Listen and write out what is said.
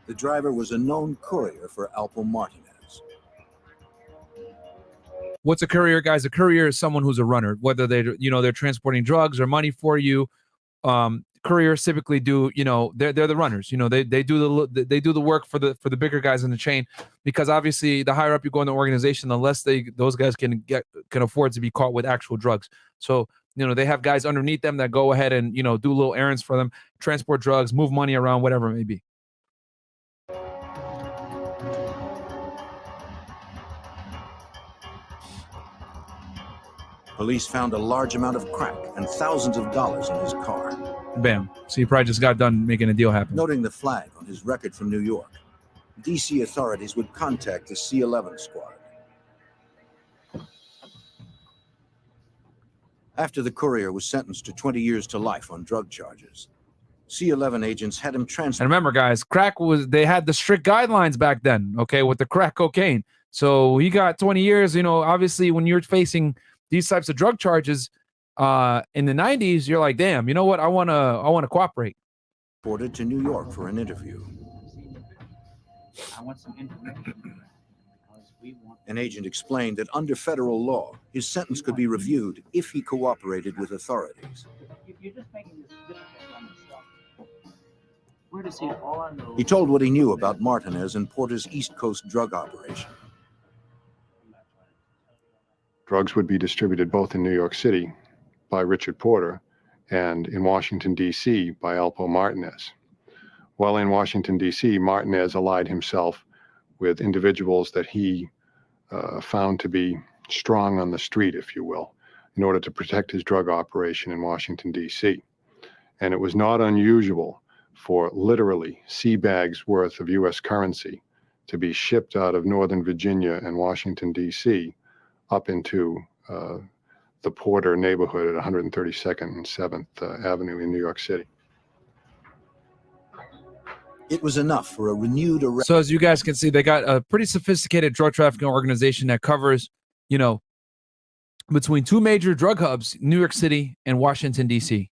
The driver was a known courier for Alpo Martinez. What's a courier, guys? A courier is someone who's a runner, whether they're transporting drugs or money for you. Couriers typically do, they're the runners. They do the work for the bigger guys in the chain, because obviously the higher up you go in the organization, the less those guys can afford to be caught with actual drugs. So they have guys underneath them that go ahead and do little errands for them, transport drugs, move money around, whatever it may be. Police found a large amount of crack and thousands of dollars in his car. Bam. So he probably just got done making a deal happen. Noting the flag on his record from New York, DC authorities would contact the C-11 squad. After the courier was sentenced to 20 years to life on drug charges, C-11 agents had him transferred. And remember, guys, they had the strict guidelines back then, okay, with the crack cocaine. So he got 20 years. Obviously, when you're facing these types of drug charges in the 90s, you're like, damn, you know what? I want to cooperate. Reported to New York for an interview. I want some information. An agent explained that under federal law, his sentence could be reviewed if he cooperated with authorities. You're just making this difficult on yourself. Where does he all I know? He told what he knew about Martinez and Porter's East Coast drug operation. Drugs would be distributed both in New York City by Richard Porter and in Washington, D.C. by Alpo Martinez. While in Washington, D.C., Martinez allied himself with individuals that he found to be strong on the street, if you will, in order to protect his drug operation in Washington, D.C. And it was not unusual for literally sea bags worth of U.S. currency to be shipped out of Northern Virginia and Washington, D.C. up into the Porter neighborhood at 132nd and 7th Avenue in New York City. It was enough for a renewed arrest. So as you guys can see, they got a pretty sophisticated drug trafficking organization that covers, between two major drug hubs, New York City and Washington, D.C.